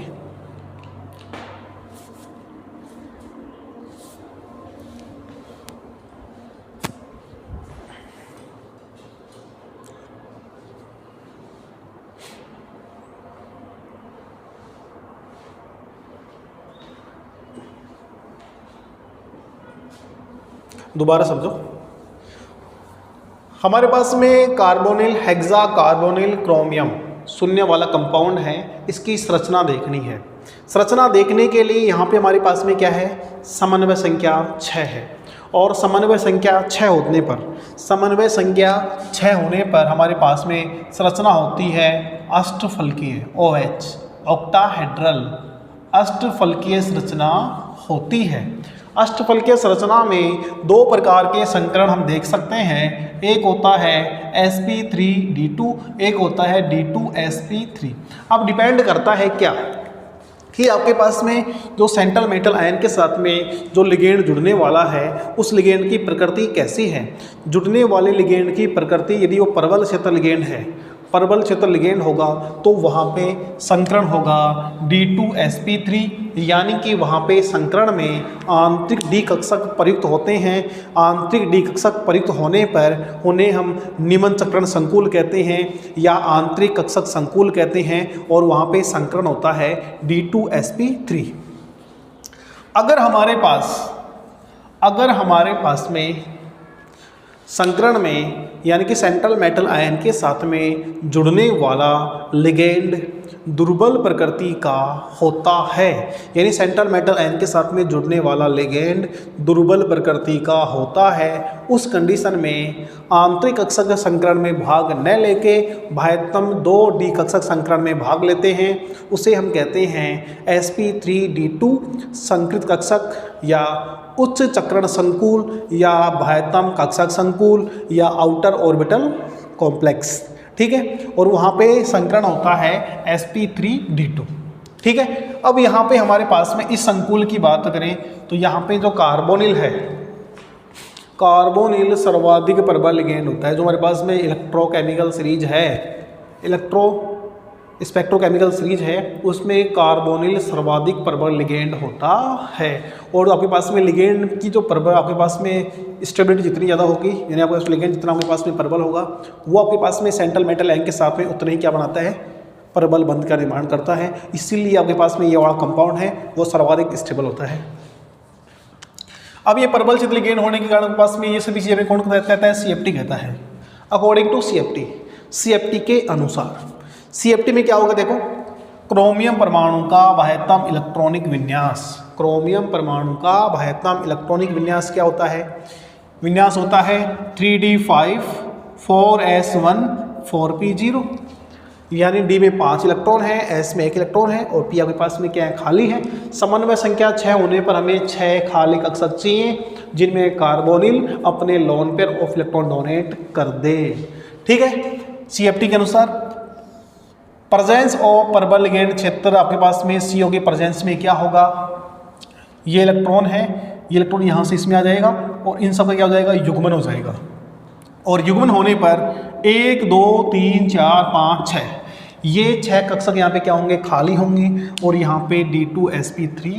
दोबारा समझो, हमारे पास में कार्बोनिल हेक्सा कार्बोनिल क्रोमियम शून्य वाला कंपाउंड है। इसकी संरचना देखनी है। संरचना देखने के लिए यहाँ पे हमारे पास में क्या है, समन्वय संख्या 6 है। और समन्वय संख्या 6 होने पर हमारे पास में संरचना होती है अष्टफलकीय OH, ऑक्टाहेड्रल अष्टफलकीय संरचना होती है। अष्टफलकीय संरचना में 2 प्रकार के संकरण हम देख सकते हैं। एक होता है sp3d2, एक होता है d2sp3। अब डिपेंड करता है क्या कि आपके पास में जो सेंट्रल मेटल आयन के साथ में जो लिगेंड जुड़ने वाला है उस लिगेंड की प्रकृति कैसी है। जुड़ने वाले लिगेंड की प्रकृति यदि वो परवल क्षेत्र लिगेंड है, परवल क्षेत्र लिगेंड होगा तो वहाँ पे संकरण होगा D2sp3, यानी कि वहाँ पे संकरण में आंतरिक डी कक्षक प्रयुक्त होते हैं। आंतरिक डी कक्षक प्रयुक्त होने पर उन्हें हम निमन चक्रण संकुल कहते हैं या आंतरिक कक्षक संकुल कहते हैं और वहाँ पे संकरण होता है D2sp3। अगर हमारे पास में संकरण में यानी कि सेंट्रल मेटल आयन के साथ में जुड़ने वाला लिगेंड दुर्बल प्रकृति का होता है, यानी सेंट्रल मेटल आयन के साथ में जुड़ने वाला लिगेंड दुर्बल प्रकृति का होता है, उस कंडीशन में आंतरिक कक्षक संकरण में भाग न लेके बाह्यतम 2 डी कक्षक संकरण में भाग लेते हैं, उसे हम कहते हैं sp3d2 संकृत कक्षक या उच्च चक्रण संकुल या बाह्यतम कक्षक संकुल या आउटर ऑर्बिटल कॉम्प्लेक्स। ठीक है, और वहाँ पे संकरण होता है sp3d2। ठीक है, अब यहाँ पे हमारे पास में इस संकुल की बात करें तो यहाँ पे जो कार्बोनिल है, कार्बोनिल सर्वाधिक प्रबल लिगेंड होता है। जो हमारे पास में इलेक्ट्रोकेमिकल सीरीज है, स्पेक्ट्रोकेमिकल सीरीज है, उसमें कार्बोनिल सर्वाधिक प्रबल लिगेंड होता है। और आपके पास में लिगेंड की जो प्रबल आपके पास में स्टेबिलिटी जितनी ज़्यादा होगी, यानी आपके पास लिगेंड जितना आपके पास में प्रबल होगा, वो आपके पास में सेंट्रल मेटल आयन के साथ में उतना ही क्या बनाता है, प्रबल बंध का निर्माण करता है, इसीलिए आपके पास में ये वाला कंपाउंड है वो सर्वाधिक स्टेबल होता है। अब ये प्रबल क्षेत्र लिगेंड होने के कारण पास में ये सभी चीजें कौन कहता है, CFT कहता है। अकॉर्डिंग टू CFT के अनुसार CFT में क्या होगा देखो, क्रोमियम परमाणु का बाह्यतम इलेक्ट्रॉनिक विन्यास, क्रोमियम परमाणु का बाह्यतम इलेक्ट्रॉनिक विन्यास क्या होता है, विन्यास होता है 3d5 4s1 4p0, यानी D में 5 इलेक्ट्रॉन है, S में 1 इलेक्ट्रॉन है और P आपके पास में क्या है, खाली है। समन्वय संख्या 6 होने पर हमें 6 खाली कक्षक चाहिए जिनमें कार्बोनिल अपने lone pair of electron donate कर दे। ठीक है, CFT के अनुसार प्रेजेंस ऑफ प्रबल लिगेंड क्षेत्र आपके पास में CO के प्रेजेंस में क्या होगा, ये इलेक्ट्रॉन है, ये इलेक्ट्रॉन यहाँ से इसमें आ जाएगा और इन सब का क्या हो जाएगा, युग्मन हो जाएगा। और युग्मन होने पर 1 2 3 4 5 6 ये 6 कक्षक यहाँ पे क्या होंगे, खाली होंगे और यहाँ पे D2sp3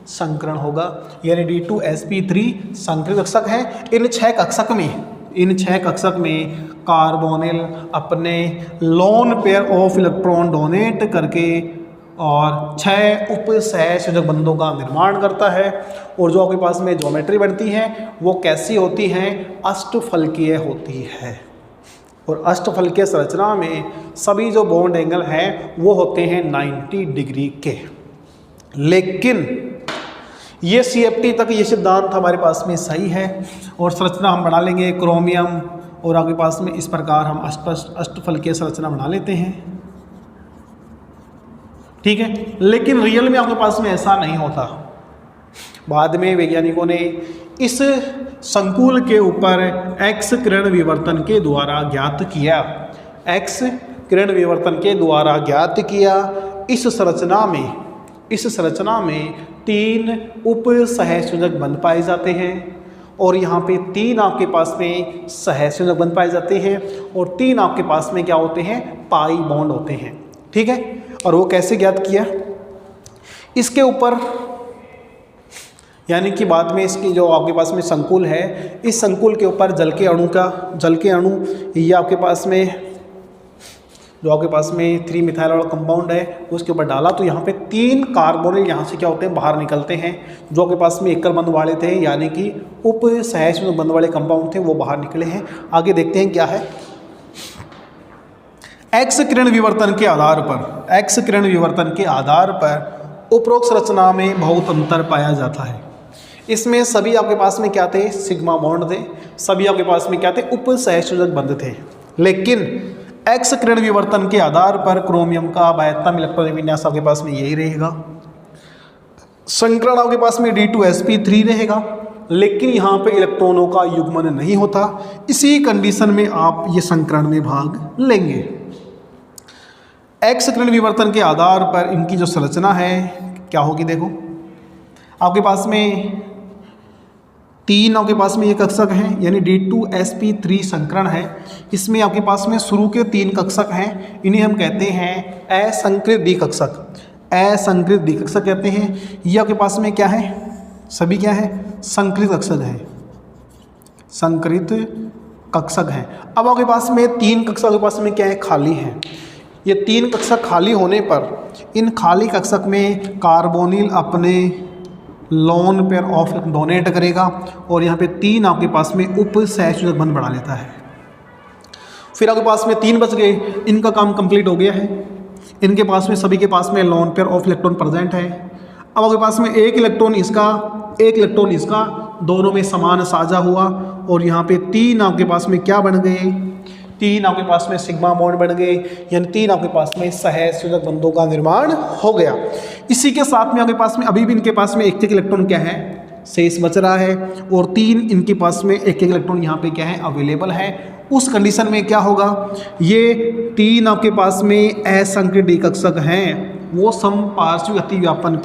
संकरण होगा, यानी D2sp3 संकरित कक्षक है। इन 6 कक्षक में कार्बोनिल अपने lone pair of electron donate करके और 6 उप सहसंयोजक बंधों का निर्माण करता है। और जो आपके पास में ज्योमेट्री बनती है वो कैसी होती है, अष्टफलकीय होती है। और अष्टफलकीय संरचना में सभी जो बॉन्ड एंगल हैं वो होते हैं 90 डिग्री के। लेकिन ये CFT तक ये सिद्धांत हमारे पास में सही है और संरचना हम बना लेंगे क्रोमियम और आपके पास में इस प्रकार हम अष्टफलकीय संरचना बना लेते हैं। ठीक है, लेकिन रियल में आपके पास में ऐसा नहीं होता। बाद में वैज्ञानिकों ने इस संकुल के ऊपर एक्स किरण विवर्तन के द्वारा ज्ञात किया, एक्स किरण विवर्तन के द्वारा ज्ञात किया। इस संरचना में 3 उप सहसंयोजक बंध पाए जाते हैं और यहाँ पे 3 आपके पास में सहसंयोजक बंध पाए जाते हैं और 3 आपके पास में क्या होते हैं, पाई बॉन्ड होते हैं। ठीक है, और वो कैसे ज्ञात किया, इसके ऊपर यानी कि बाद में इसकी जो आपके पास में संकुल है, इस संकुल के ऊपर जल के अणु ये आपके पास में जो आपके पास में 3 मिथाइल वाला कंपाउंड है उसके ऊपर डाला तो यहाँ पे 3 कार्बोनिल यहाँ से क्या होते हैं, बाहर निकलते हैं। जो आपके पास में एकल बंध वाले थे यानी कि उप सहसंयोजक बंध वाले कंपाउंड थे वो बाहर निकले हैं। आगे देखते हैं क्या है। एक्स किरण विवर्तन के आधार पर उपरोक्त संरचना में बहुत अंतर पाया जाता है। इसमें सभी आपके पास में क्या थे, सिग्मा बॉन्ड थे, सभी आपके पास में क्या थे, उप सहसंयोजक बंध थे। लेकिन एक्स किरण विवर्तन के आधार पर क्रोमियम का बाह्यतम इलेक्ट्रॉनिक विन्यास आपके पास में यही रहेगा। संकरण आपके पास में D2sp3 रहेगा, लेकिन यहाँ पे इलेक्ट्रॉनों का युग्मन नहीं होता। इसी कंडीशन में आप ये संकरण में भाग लेंगे। एक्स किरण विवर्तन के आधार पर इनकी जो संरचना है क्या होगी, देखो आपके पास में 3 आपके पास में ये कक्षक हैं यानी D2sp3 संकरण है। इसमें आपके पास में शुरू के 3 कक्षक हैं, इन्हें हम कहते हैं असंकृत द्विकक्षक, असंकृत द्विकक्षक कहते हैं। ये आपके पास में क्या है, सभी क्या है, संकृत कक्षक है, संकृत कक्षक हैं। अब आपके पास में 3 कक्षक के पास में क्या है, खाली हैं। ये 3 कक्षक खाली होने पर इन खाली कक्षक में कार्बोनिल अपने लोन पेयर ऑफ डोनेट करेगा और यहाँ पे 3 आपके पास में उप सहसंयोजक बंध बढ़ा लेता है। फिर आपके पास में 3 बच गए, इनका काम कंप्लीट हो गया है। इनके पास में सभी के पास में lone pair of electron present है। अब आपके पास में 1 इलेक्ट्रॉन इसका 1 इलेक्ट्रॉन इसका, दोनों में समान साझा हुआ और यहाँ पे 3 आपके पास में क्या बन गए, 3 आपके पास में सिग्मा बॉन्ड बन गए, यानी 3 आपके पास में सहसंयोजक बंधों का निर्माण हो गया। इसी के साथ में आपके पास में अभी भी इनके पास में एक इलेक्ट्रॉन क्या है, शेष बच रहा है और 3 इनके पास में एक इलेक्ट्रॉन यहाँ पे क्या है, अवेलेबल है। उस कंडीशन में क्या होगा, ये 3 आपके पास में असंकृत द्विकक्षक हैं, वो समपार्श्विक अतिव्यापन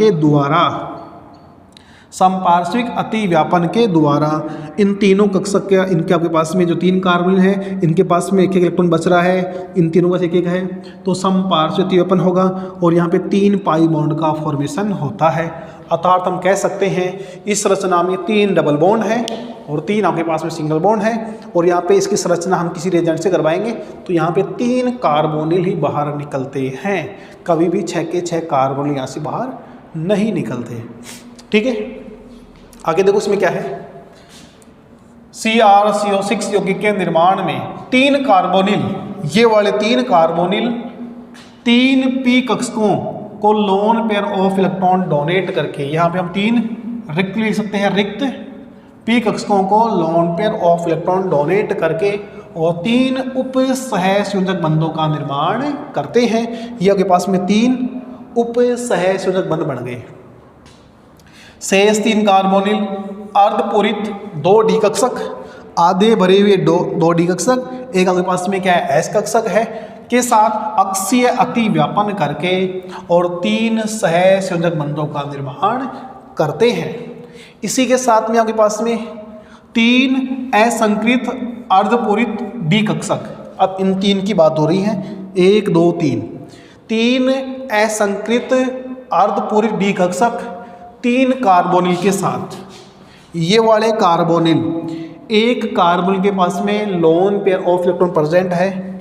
के द्वारा इन तीनों कक्षक के इनके आपके पास में जो 3 कार्बन है इनके पास में एक इलेक्ट्रॉन बच रहा है, इन तीनों का एक है, तो समपार्श्विक अतिव्यापन होगा और यहाँ पे 3 पाई बॉन्ड का फॉर्मेशन होता है। अर्थात हम कह सकते हैं इस संरचना में 3 डबल बॉन्ड है और 3 आपके पास में सिंगल बॉन्ड है। और यहाँ पे इसकी संरचना हम किसी रिएजेंट से करवाएंगे तो यहाँ पे 3 कार्बोनिल ही बाहर निकलते हैं, कभी भी 6 के 6 कार्बोनिल यहाँ से बाहर नहीं निकलते। ठीक है, आगे देखो इसमें क्या है। CrCO6 यौगिक के निर्माण में 3 कार्बोनिल, ये वाले 3 कार्बोनिल 3 p कक्षकों को lone pair of electron donate करके, यहाँ पे हम 3 रिक्त लिख सकते हैं, रिक्त p कक्षकों को lone pair of electron donate करके और 3 उप सहसंयोजक बंधों का निर्माण करते हैं। ये आपके पास में 3 उप सहसंयोजक बंध बन गए। शेष 3 कार्बोनिल अर्धपूरित 2 डी कक्षक, आधे भरे हुए 2 डी कक्षक, एक आपके पास में क्या है एस कक्षक है, के साथ अक्षीय अतिव्यापन करके और 3 सहसंयोजक बंधों का निर्माण करते हैं। इसी के साथ में आपके पास में 3 असंकृत अर्धपूरित डी कक्षक, अब इन 3 की बात हो रही है, 1 2 3 असंकृत अर्धपूरित डी कक्षक 3 कार्बोनिल के साथ, ये वाले कार्बोनिल, एक कार्बोनिल के पास में lone pair of electron present है,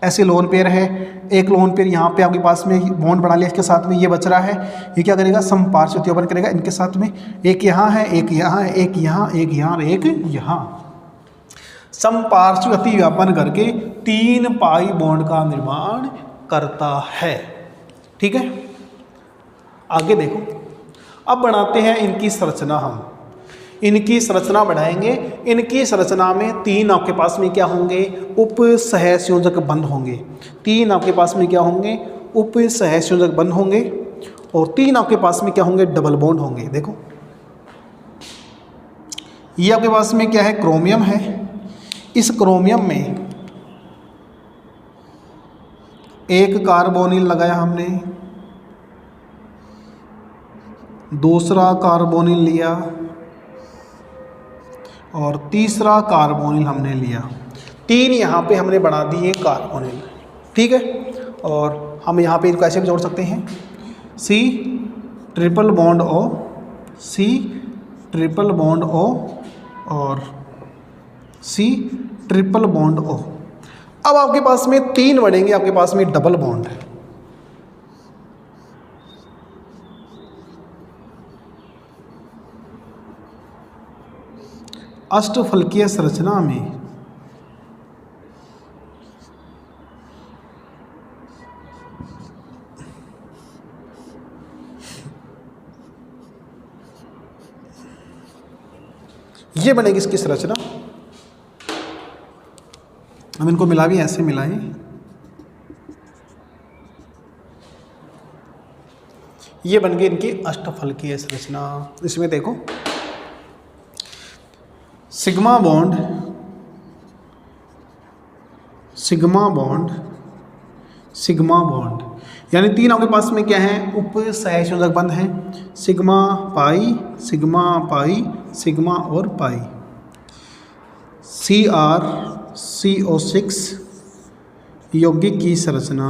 ऐसे लोन पेयर है, एक लोन पेयर यहाँ पे आपके पास में बॉन्ड बना लिया, इसके साथ में ये बच रहा है, ये क्या करेगा समपार्श्व अतिव्यापन करेगा इनके साथ में, एक यहाँ है, एक यहाँ है, एक यहाँ, एक यहाँ और एक यहाँ, समपार्श्व अतिव्यापन करके 3 पाई बॉन्ड का निर्माण करता है। ठीक है, आगे देखो, अब बनाते हैं इनकी संरचना। हम इनकी संरचना बढ़ाएंगे। इनकी संरचना में 3 आपके पास में क्या होंगे उप सहसंयोजक बंध होंगे, 3 आपके पास में क्या होंगे उप सहसंयोजक बंध होंगे और 3 आपके पास में क्या होंगे डबल बॉन्ड होंगे। देखो ये आपके पास में क्या है क्रोमियम है, इस क्रोमियम में एक कार्बोनिल लगाया हमने, दूसरा कार्बोनिल लिया और तीसरा कार्बोनिल हमने लिया, 3 यहाँ पे हमने बना दिए कार्बोनिल। ठीक है, और हम यहाँ पे इनको ऐसे भी जोड़ सकते हैं C triple bond O, C triple bond O और C ट्रिपल बॉन्ड O। अब आपके पास में 3 बढ़ेंगे, आपके पास में डबल बॉन्ड है। अष्टफलकीय संरचना में ये बनेगी इसकी संरचना। हम इनको मिला भी ऐसे मिलाएं, ये बन गई इनकी अष्टफलकीय संरचना। इसमें देखो sigma bond, sigma bond, sigma bond, यानी 3 आपके पास में क्या है उप सहसंयोजक बंध हैं, sigma pi, sigma pi, sigma और पाई। CrCO6 यौगिक की संरचना,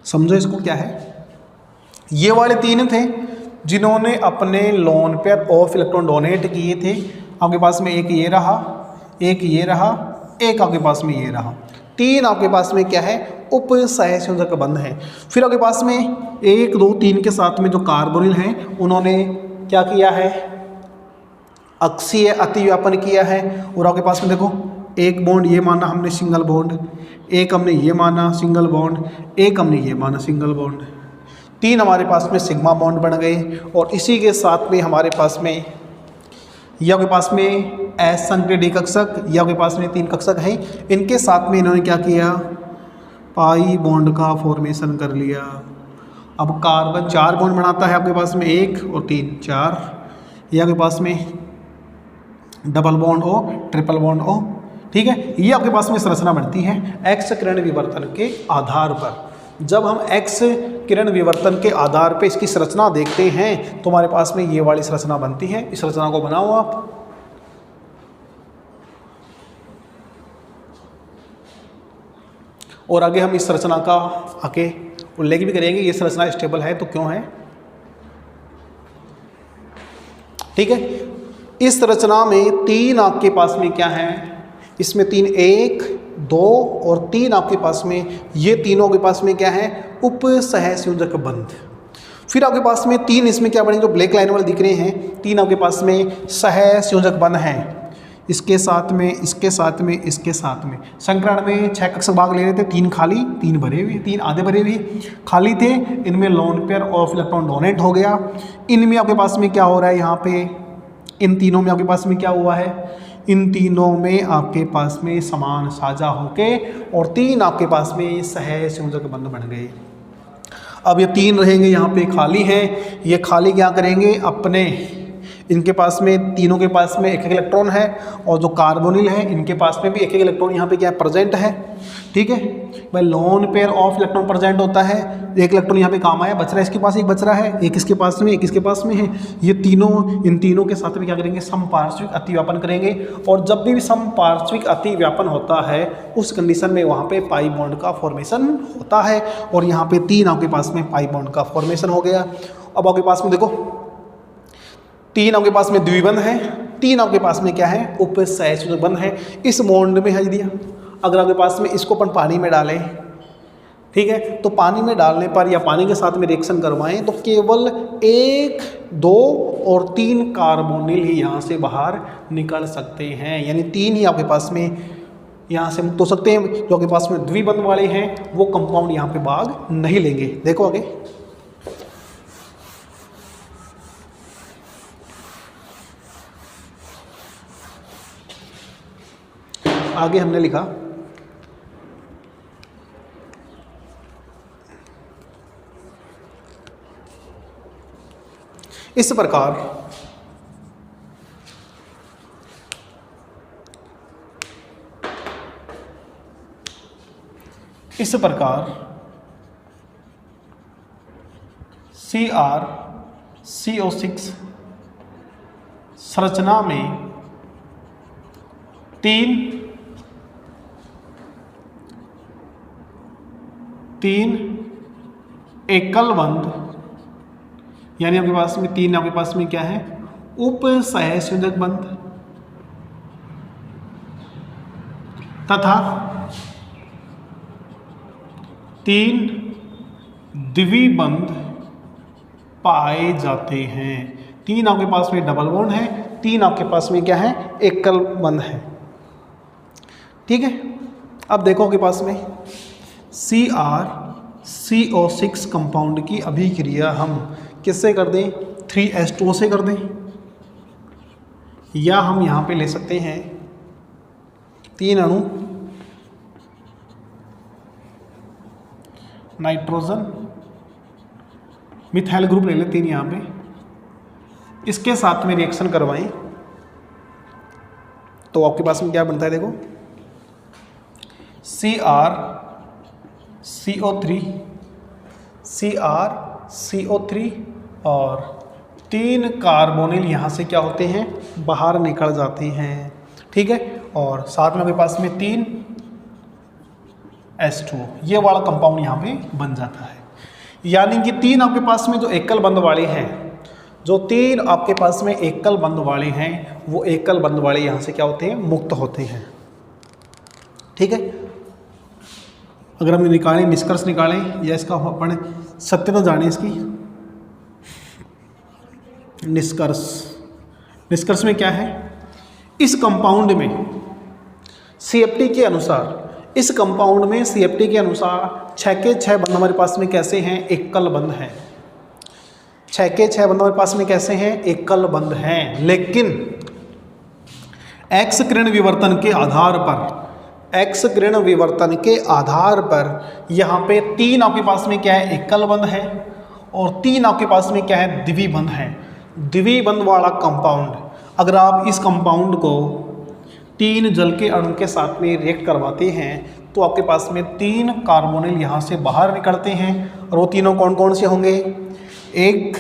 समझो इसको क्या है। ये वाले 3 थे जिन्होंने अपने lone pair of electron donate किए थे। आपके पास में एक ये रहा, एक ये रहा, एक आपके पास में ये रहा, 3 आपके पास में क्या है उप सहसंयोजक बंध है। फिर आपके पास में 1 2 3 के साथ में जो कार्बोनिल हैं उन्होंने क्या किया है अक्षीय अतिव्यापन किया है। और आपके पास में देखो एक बॉन्ड ये माना हमने सिंगल बॉन्ड, एक हमने ये माना सिंगल बॉन्ड, एक हमने ये माना सिंगल बॉन्ड, 3 हमारे पास में सिग्मा बॉन्ड बन गए। और इसी के साथ में हमारे पास में ये आपके पास में असंकृत डी कक्षक, ये आपके पास में 3 कक्षक हैं, इनके साथ में इन्होंने क्या किया पाई बॉन्ड का फॉर्मेशन कर लिया। अब कार्बन 4 बॉन्ड बनाता है आपके पास में 1 और 3 4, ये आपके पास में double bond O triple bond O। ठीक है, ये आपके पास में संरचना बनती है एक्स किरण विवर्तन के आधार पर। जब हम एक्स किरण विवर्तन के आधार पर इसकी संरचना देखते हैं तो हमारे पास में ये वाली संरचना बनती है। इस संरचना को बनाओ आप। और आगे हम इस संरचना का आगे उल्लेख भी करेंगे, ये संरचना स्टेबल है तो क्यों है। ठीक है, इस संरचना में 3 आपके पास में क्या है, इसमें 3 1 2 और 3 आपके पास में, ये तीनों के पास में क्या है, उप सहसंयोजक बंध। फिर आपके पास में 3 इसमें क्या बनेंगे, जो ब्लैक लाइन वाले दिख रहे हैं, 3 आपके पास में सहसंयोजक बंध हैं, इसके साथ में, इसके साथ में, इसके साथ में। संकरण में 6 कक्षक भाग ले रहे थे, 3 खाली 3 भरे हुए, 3 आधे भरे हुए खाली थे, इनमें lone pair of electron donate हो गया। इनमें आपके पास में क्या हो रहा है, यहाँ पे इन तीनों में आपके पास में क्या हुआ है, इन तीनों में आपके पास में समान साझा होके और 3 आपके पास में सहसंयोजक बंध बन गए। अब ये 3 रहेंगे यहाँ पे खाली हैं, ये खाली क्या करेंगे, अपने इनके पास में, तीनों के पास में 1-1 इलेक्ट्रॉन है और जो कार्बोनिल है इनके पास में भी 1-1 इलेक्ट्रॉन यहाँ पे क्या है, प्रेजेंट है। ठीक है भाई, lone pair of electron present होता है, 1 इलेक्ट्रॉन यहाँ पे काम आया, बच रहा है इसके पास, 1 बच रहा है, 1 इसके पास में, 1 इसके पास में है। ये तीनों, इन तीनों के साथ में क्या करेंगे, समपार्श्विक अतिव्यापन करेंगे। और जब भी समपार्श्विक अतिव्यापन होता है उस कंडीशन में वहाँ पे पाई बॉन्ड का फॉर्मेशन होता है और यहाँ पे 3 आपके पास में पाई बॉन्ड का फॉर्मेशन हो गया। अब आपके पास में देखो 3 आपके पास में द्विबंध है, 3 आपके पास में क्या है, उप सहसंयोजक बंध है। इस बॉन्ड में है दिया, अगर आपके पास में इसको अपन पानी में डालें, ठीक है, तो पानी में डालने पर या पानी के साथ में रिएक्शन करवाएं तो केवल 1 2 और 3 कार्बोनिल ही यहाँ से बाहर निकल सकते हैं, यानी 3 ही आपके पास में यहाँ से मुक्त हो सकते हैं। जो आपके पास में द्विबंध वाले हैं वो कंपाउंड यहाँ पे भाग नहीं लेंगे। देखो आगे, आगे हमने लिखा इस प्रकार CrCO6 संरचना में 3 एकल बंध, यानी आपके पास में 3 आपके पास में क्या है, उप सहसंयोजक बंध तथा 3 द्विबंध पाए जाते हैं। 3 आपके पास में डबल बॉन्ड है, 3 आपके पास में क्या है, एकल बंध है। ठीक है, अब देखो आपके पास में CrCO6 कंपाउंड की अभिक्रिया हम किससे कर दें, 3H2O से कर दें, या हम यहाँ पे ले सकते हैं 3 अणु नाइट्रोजन मिथाइल ग्रुप ले लेते हैं यहाँ पे, इसके साथ में रिएक्शन करवाएं तो आपके पास में क्या बनता है, देखो CrCO3 और 3 कार्बोनिल यहाँ से क्या होते हैं, बाहर निकल जाते हैं। ठीक है, और साथ में आपके पास में 3H2O, ये वाला कंपाउंड यहाँ पे बन जाता है। यानी कि 3 आपके पास में जो एकल बंध वाले हैं, जो 3 आपके पास में एकल बंध वाले हैं, वो एकल बंध वाले यहाँ से क्या होते हैं, मुक्त होते हैं। ठीक है, अगर हम निकालें, निष्कर्ष निकालें या इसका अपन सत्यता जाने इसकी, निष्कर्ष में क्या है, इस कंपाउंड में CFT के अनुसार, इस कंपाउंड में CFT के अनुसार 6 के 6 बंध हमारे पास में कैसे हैं, एकल बंध हैं। 6 के 6 बंध हमारे पास में कैसे हैं, एकल बंध हैं। लेकिन एक्स किरण विवर्तन के आधार पर यहाँ पे 3 आपके पास में क्या है, एकल बंध है और 3 आपके पास में क्या है, द्विबंध है। द्विबंध वाला कंपाउंड, अगर आप इस कंपाउंड को 3 जल के अणु के साथ में रिएक्ट करवाते हैं तो आपके पास में 3 कार्बोनिल यहाँ से बाहर निकलते हैं और वो तीनों कौन कौन से होंगे, 1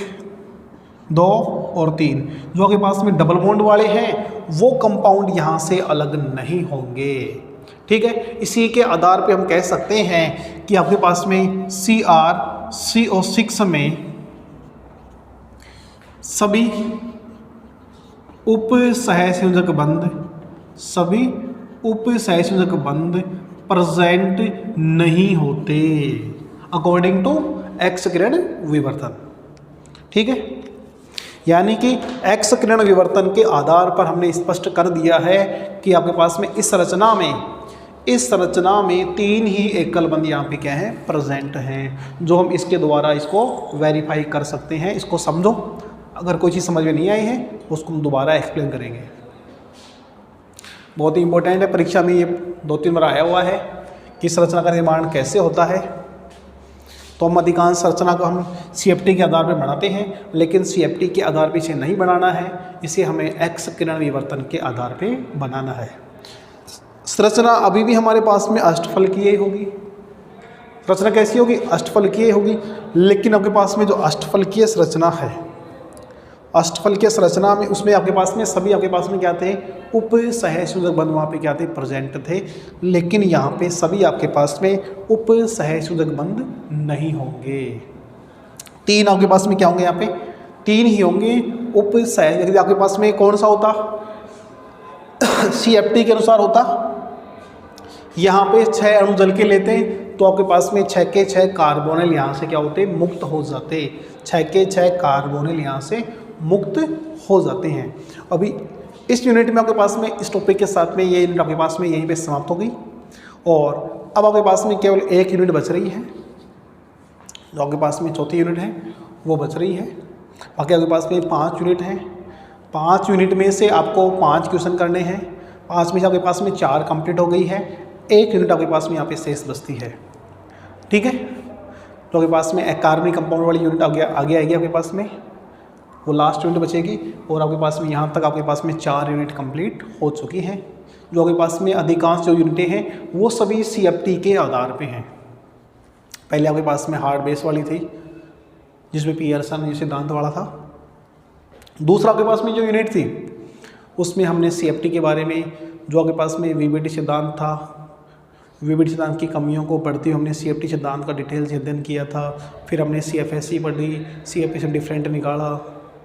2 और 3। जो आपके पास में डबल बॉन्ड वाले हैं वो कंपाउंड यहाँ से अलग नहीं होंगे। ठीक है। इसी के आधार पे हम कह सकते हैं कि आपके पास में CrCO6 में सभी उप सहसंयोजक बंध प्रेजेंट नहीं होते अकॉर्डिंग टू एक्स किरण विवर्तन। ठीक है, यानी कि एक्स किरण विवर्तन के आधार पर हमने स्पष्ट कर दिया है कि आपके पास में इस संरचना में 3 ही एकल बंध यहाँ पे क्या है, प्रेजेंट हैं, जो हम इसके द्वारा इसको वेरीफाई कर सकते हैं। इसको समझो, अगर कोई चीज़ समझ में नहीं आई है उसको हम दोबारा एक्सप्लेन करेंगे। बहुत ही इंपॉर्टेंट है, परीक्षा में ये 2-3 बार आया हुआ है कि संरचना का निर्माण कैसे होता है। तो हम अधिकांश संरचना को हम CFT के आधार पर बनाते हैं, लेकिन CFT के आधार पर इसे नहीं बनाना है, इसे हमें एक्स किरण विवर्तन के आधार पर बनाना है। संरचना अभी भी हमारे पास में अष्टफलकीय होगी। संरचना कैसी होगी, अष्टफलकीय होगी। लेकिन आपके पास में जो अष्टफलकीय संरचना है, अष्टफलकीय संरचना में उसमें आपके पास में सभी आपके पास में क्या थे, उप सहसंयोजक बंध वहाँ पे क्या थे, प्रेजेंट थे। लेकिन यहाँ पे सभी आपके पास में उप सहसंयोजक बंध नहीं होंगे। 3 आपके पास में क्या होंगे, यहाँ पे 3 ही होंगे उप सहसंयोजक। आपके पास में कौन सा होता, CFT के अनुसार होता, यहाँ पे 6 अणु जल के लेते हैं तो आपके पास में 6 के 6 कार्बोनिल यहाँ से क्या होते, मुक्त हो जाते। 6 के 6 कार्बोनिल यहाँ से मुक्त हो जाते हैं। अभी इस यूनिट में आपके पास में इस टॉपिक के साथ में ये यूनिट आपके पास में यहीं पे समाप्त हो गई, और अब आपके पास में केवल 1 यूनिट बच रही है, जो आपके पास में चौथी यूनिट है वो बच रही है। बाकी आपके पास में 5 यूनिट हैं। 5 यूनिट में से आपको 5 क्वेश्चन करने हैं। 5 में से आपके पास में 4 कंप्लीट हो गई है, 1 यूनिट आपके पास में यहाँ पे शेष बचती है। ठीक है, तो आपके पास में कार्बनिक कंपाउंड वाली यूनिट आगे आएगी आपके पास में, वो लास्ट यूनिट बचेगी। और आपके पास में यहाँ तक आपके पास में 4 यूनिट कंप्लीट हो चुकी हैं। जो आपके पास में अधिकांश जो यूनिटें हैं वो सभी CFT के आधार पे हैं। पहले आपके पास में हार्ड बेस वाली थी जिसमें पियर्सन सिद्धांत वाला था। दूसरा आपके पास में जो यूनिट थी उसमें हमने CFT के बारे में, जो आपके पास में VBT सिद्धांत था, VBT सिद्धांत की कमियों को पढ़ते हुए हमने CFT सिद्धांत का डिटेल से अध्ययन किया था। फिर हमने CFSE पढ़ी, CFP से डिफरेंट निकाला।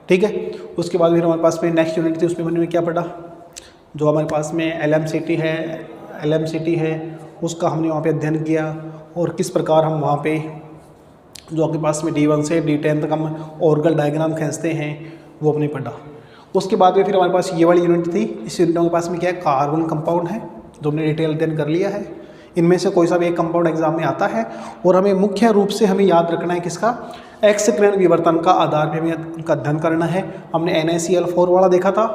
ठीक है, उसके बाद फिर हमारे पास में नेक्स्ट यूनिट थी, उसमें हमने क्या पढ़ा, जो हमारे पास में LMCT है उसका हमने वहाँ पे अध्ययन किया, और किस प्रकार हम वहाँ पे जो आपके पास में D1 से D10 तक हम ऑर्गल डायग्राम खींचते हैं वो हमने पढ़ा। उसके बाद में फिर हमारे पास ये वाली यूनिट थी। इस यूनिट के पास में क्या है, कार्बन कंपाउंड है, जो हमने डिटेल अध्ययन कर लिया है। इनमें से कोई सा भी एक कंपाउंड एग्जाम में आता है, और हमें मुख्य रूप से हमें याद रखना है किसका, एक्स किरण विवर्तन का आधार पे हमें उनका अध्ययन करना है। हमने NaCl4 वाला देखा था,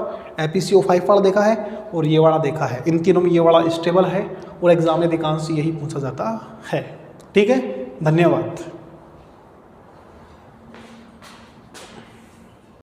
FeCO5 वाला देखा है, और ये वाला देखा है। इन तीनों में ये वाला स्टेबल है, और एग्जाम में अधिकांश यही पूछा जाता है। ठीक है, धन्यवाद।